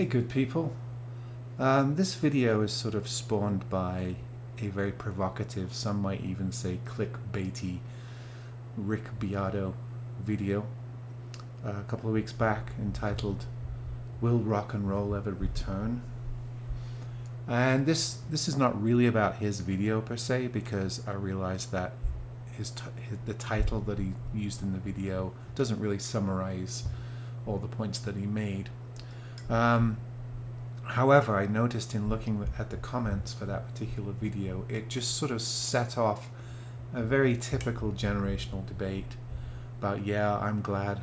Hey good people. This video is sort of spawned by a very provocative, some might even say clickbaity, Rick Beato video a couple of weeks back entitled "Will Rock and Roll Ever Return?" And this is not really about his video per se, because I realized that the title that he used in the video doesn't really summarize all the points that he made. However, I noticed in looking at the comments for that particular video, it just sort of set off a very typical generational debate about, yeah, I'm glad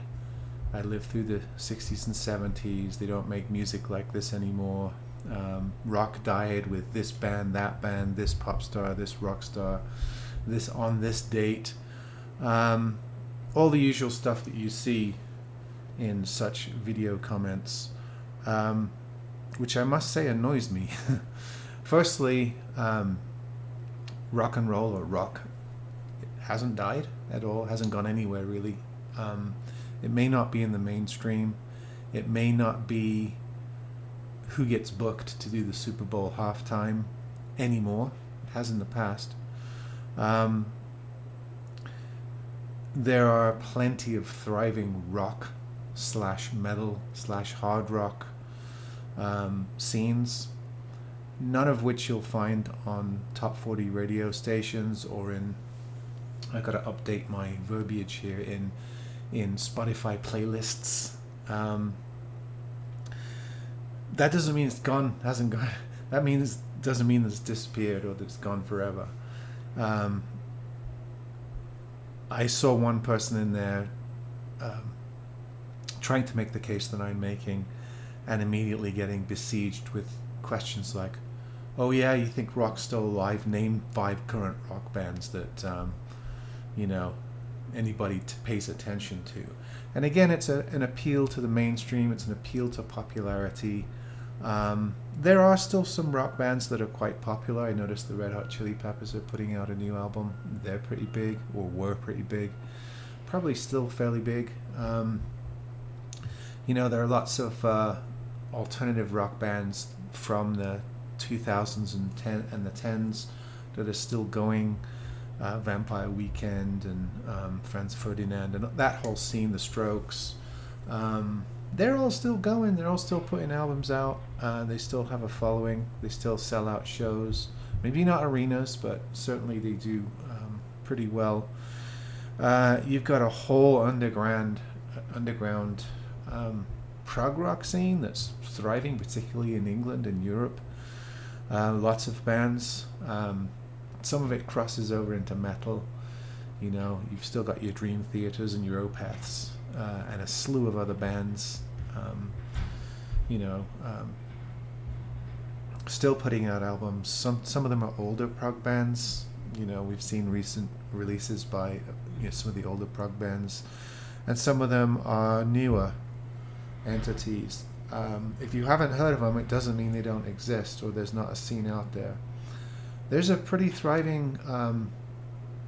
I lived through the 60s and 70s. They don't make music like this anymore. Rock died with this band, that band, this pop star, this rock star, this on this date. All the usual stuff that you see in such video comments, which I must say annoys me. Firstly, rock and roll, or rock, hasn't died at all, hasn't gone anywhere really. It may not be in the mainstream. It may not be who gets booked to do the Super Bowl halftime anymore. It has in the past. There are plenty of thriving rock / metal / hard rock scenes, none of which you'll find on top 40 radio stations or in, I gotta update my verbiage here, in Spotify playlists. That doesn't mean it's gone, hasn't gone. That doesn't mean it's disappeared or that it's gone forever. I saw one person in there trying to make the case that I'm making, and immediately getting besieged with questions like, oh yeah, you think rock's still alive? Name 5 current rock bands that anybody pays attention to. And again, it's an appeal to the mainstream. It's an appeal to popularity. There are still some rock bands that are quite popular. I noticed the Red Hot Chili Peppers are putting out a new album. They're pretty big, or were pretty big. Probably still fairly big. There are lots of alternative rock bands from the 2000s and the 10s that are still going. Vampire Weekend and Franz Ferdinand and that whole scene, the Strokes. They're all still going. They're all still putting albums out. They still have a following. They still sell out shows. Maybe not arenas, but certainly they do pretty well. You've got a whole underground prog rock scene that's thriving, particularly in England and Europe. Lots of bands. Some of it crosses over into metal. You've still got your Dream Theaters and your Opeths, and a slew of other bands. Still putting out albums. Some of them are older prog bands. We've seen recent releases by some of the older prog bands, and some of them are newer entities. If you haven't heard of them, it doesn't mean they don't exist or there's not a scene out there. There's a pretty thriving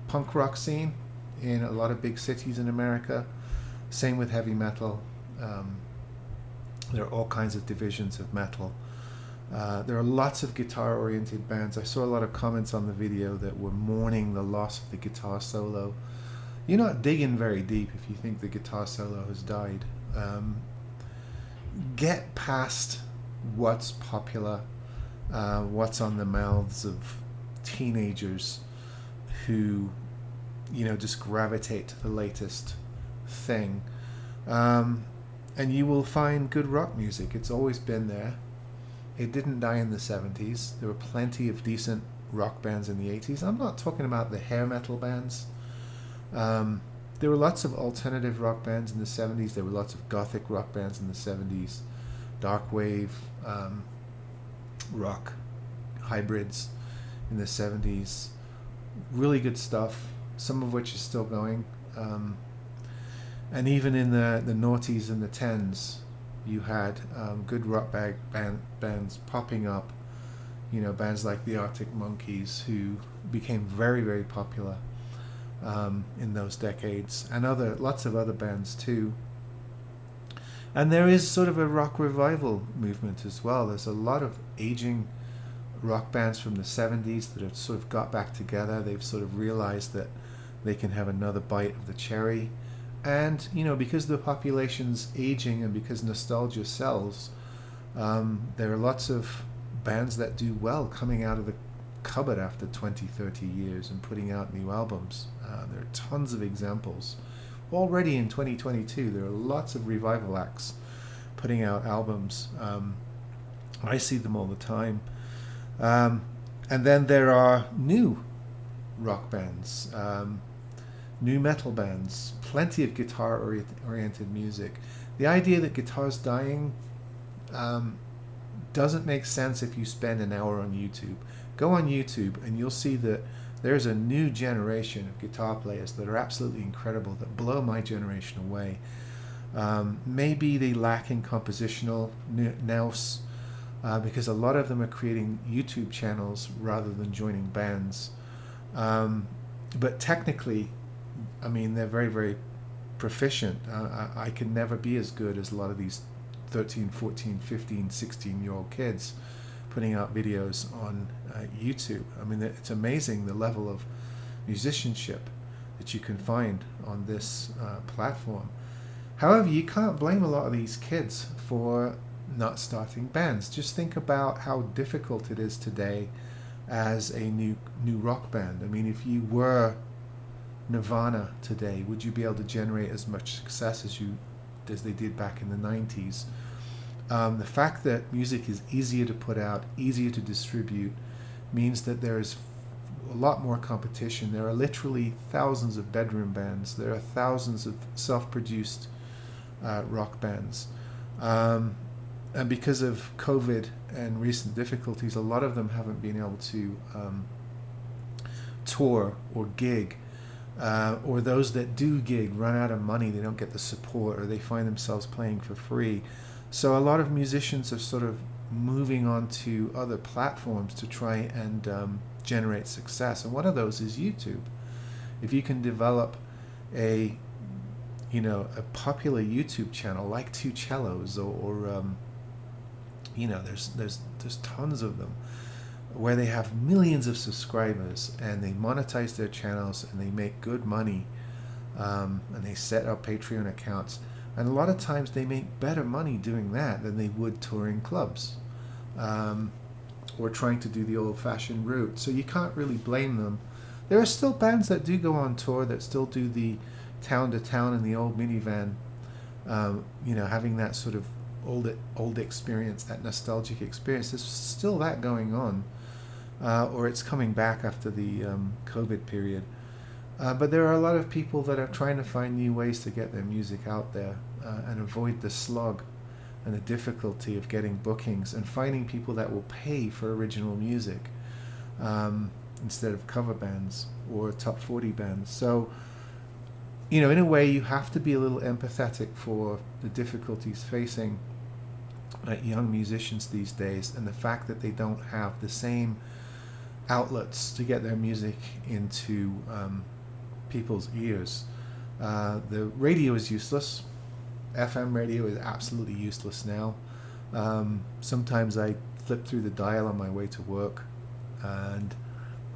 punk rock scene in a lot of big cities in America. Same with heavy metal. There are all kinds of divisions of metal. There are lots of guitar-oriented bands. I saw a lot of comments on the video that were mourning the loss of the guitar solo. You're not digging very deep if you think the guitar solo has died. Get past what's popular, what's on the mouths of teenagers who just gravitate to the latest thing, and you will find good rock music. It's always been there. It didn't die in the 70s. There were plenty of decent rock bands in the 80s. I'm not talking about the hair metal bands. There were lots of alternative rock bands in the 70s. There were lots of gothic rock bands in the 70s. Dark wave rock hybrids in the 70s. Really good stuff, some of which is still going. And even in the noughties and the 10s, you had good rock bands popping up. Bands like the Arctic Monkeys, who became very, very popular in those decades, and lots of other bands too. And there is sort of a rock revival movement as well. There's a lot of aging rock bands from the 70s that have sort of got back together. They've sort of realized that they can have another bite of the cherry. And, you know, because the population's aging and because nostalgia sells, there are lots of bands that do well coming out of the cupboard after 20, 30 years and putting out new albums. There are tons of examples. Already in 2022, there are lots of revival acts putting out albums. I see them all the time. And then there are new rock bands, new metal bands, plenty of guitar-oriented music. The idea that guitar's dying doesn't make sense if you spend an hour on YouTube. Go on YouTube and you'll see that there's a new generation of guitar players that are absolutely incredible, that blow my generation away. Maybe they lack in compositional nous, because a lot of them are creating YouTube channels rather than joining bands. But technically, I mean, they're very, very proficient. I can never be as good as a lot of these 13, 14, 15, 16-year-old kids putting out videos on YouTube. I mean, it's amazing the level of musicianship that you can find on this platform. However, you can't blame a lot of these kids for not starting bands. Just think about how difficult it is today as a new rock band. I mean, if you were Nirvana today, would you be able to generate as much success as they did back in the 90s? The fact that music is easier to put out, easier to distribute, means that there's a lot more competition. There are literally thousands of bedroom bands. There are thousands of self-produced rock bands. And because of COVID and recent difficulties, a lot of them haven't been able to tour or gig. Or those that do gig run out of money, they don't get the support, or they find themselves playing for free. So a lot of musicians are sort of moving on to other platforms to try and generate success. And one of those is YouTube. If you can develop a popular YouTube channel like Two Cellos or there's tons of them where they have millions of subscribers and they monetize their channels and they make good money, and they set up Patreon accounts. And a lot of times they make better money doing that than they would touring clubs or trying to do the old-fashioned route. So you can't really blame them. There are still bands that do go on tour, that still do the town-to-town in the old minivan, having that sort of old experience, that nostalgic experience. There's still that going on, or it's coming back after the COVID period. But there are a lot of people that are trying to find new ways to get their music out there and avoid the slog and the difficulty of getting bookings and finding people that will pay for original music instead of cover bands or top 40 bands. So, in a way, you have to be a little empathetic for the difficulties facing young musicians these days, and the fact that they don't have the same outlets to get their music into people's ears. The radio is useless. FM radio is absolutely useless now. Sometimes I flip through the dial on my way to work, and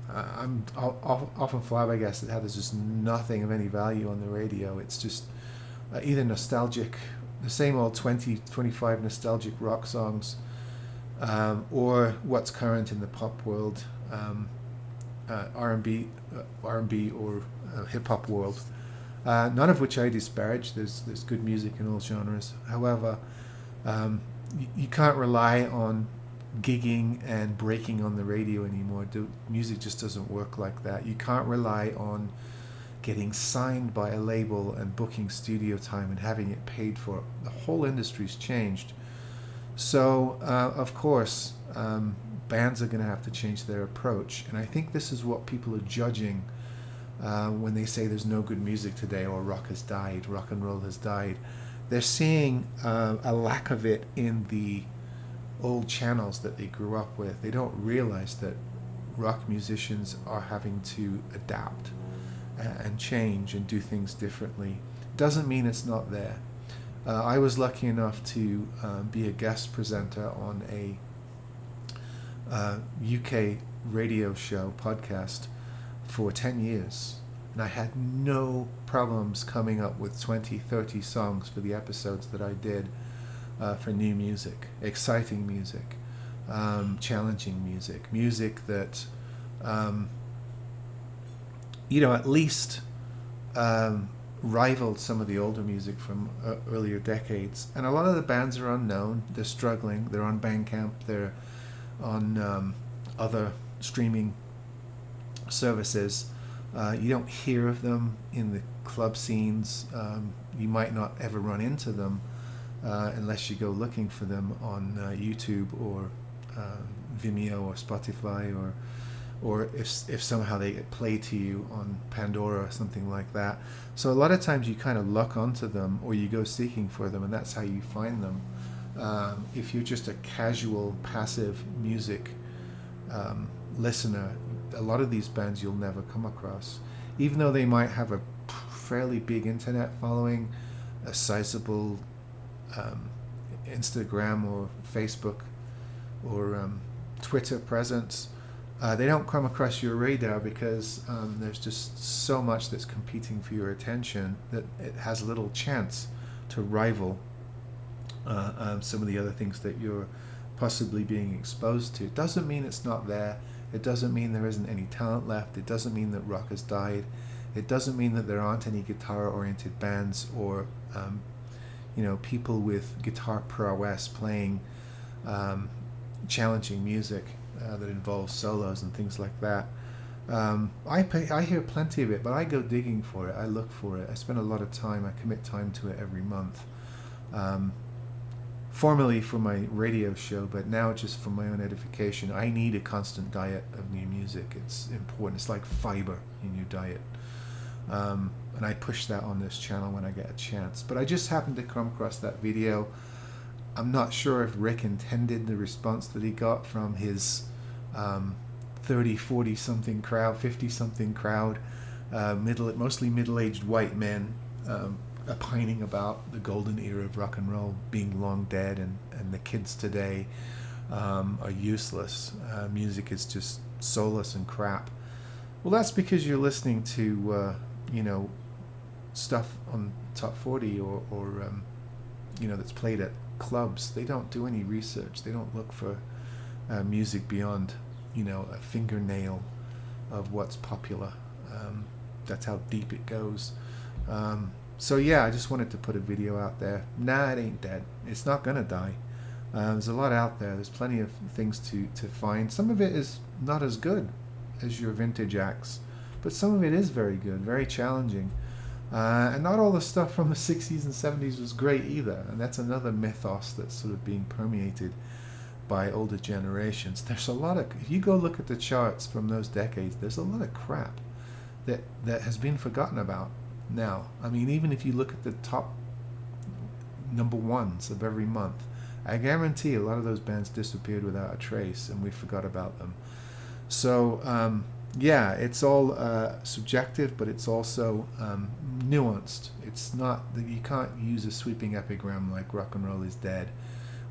I'm often flabbergasted how there's just nothing of any value on the radio. It's just either nostalgic, the same old 20, 25 nostalgic rock songs, or what's current in the pop world, R&B or hip hop world. None of which I disparage. There's good music in all genres. However, you can't rely on gigging and breaking on the radio anymore. Music just doesn't work like that. You can't rely on getting signed by a label and booking studio time and having it paid for. The whole industry's changed. So, of course, bands are going to have to change their approach. And I think this is what people are judging when they say there's no good music today, or rock has died, rock and roll has died. They're seeing a lack of it in the old channels that they grew up with. They don't realize that rock musicians are having to adapt and change and do things differently. Doesn't mean it's not there. I was lucky enough to be a guest presenter on a UK radio show podcast for 10 years. And I had no problems coming up with 20, 30 songs for the episodes that I did for new music, exciting music, challenging music, music that, at least rivaled some of the older music from earlier decades. And a lot of the bands are unknown. They're struggling. They're on Bandcamp. They're on other streaming services. You don't hear of them in the club scenes. You might not ever run into them unless you go looking for them on YouTube or Vimeo or Spotify, or if somehow they get played to you on Pandora or something like that. So a lot of times you kind of luck onto them, or you go seeking for them, and that's how you find them. If you're just a casual, passive music listener, a lot of these bands you'll never come across, even though they might have a fairly big internet following, a sizable Instagram or Facebook or Twitter presence. They don't come across your radar because there's just so much that's competing for your attention that it has little chance to rival some of the other things that you're possibly being exposed to. It doesn't mean it's not there. It doesn't mean there isn't any talent left. It doesn't mean that rock has died. It doesn't mean that there aren't any guitar-oriented bands or people with guitar prowess playing challenging music that involves solos and things like that. I hear plenty of it, but I go digging for it. I look for it. I spend a lot of time. I commit time to it every month. Formerly for my radio show, but now just for my own edification. I need a constant diet of new music. It's important. It's like fiber in your diet. And I push that on this channel when I get a chance. But I just happened to come across that video. I'm not sure if Rick intended the response that he got from his 30, 40-something crowd, 50-something crowd, mostly middle-aged white men, opining about the golden era of rock and roll being long dead, and the kids today are useless. Music is just soulless and crap. Well, that's because you're listening to stuff on Top 40 or that's played at clubs. They don't do any research. They don't look for music beyond a fingernail of what's popular. That's how deep it goes. So yeah, I just wanted to put a video out there. Nah, it ain't dead. It's not gonna die. There's a lot out there. There's plenty of things to find. Some of it is not as good as your vintage acts, but some of it is very good, very challenging. And not all the stuff from the 60s and 70s was great either. And that's another mythos that's sort of being permeated by older generations. There's a lot of, if you go look at the charts from those decades, there's a lot of crap that has been forgotten about now. I mean, even if you look at the top number ones of every month, I guarantee a lot of those bands disappeared without a trace, and we forgot about them. So yeah, it's all subjective, but it's also nuanced. It's not that you can't use a sweeping epigram like rock and roll is dead.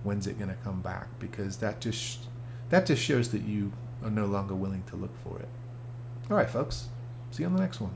When's it going to come back? Because that just shows that you are no longer willing to look for it. All right, folks. See you on the next one.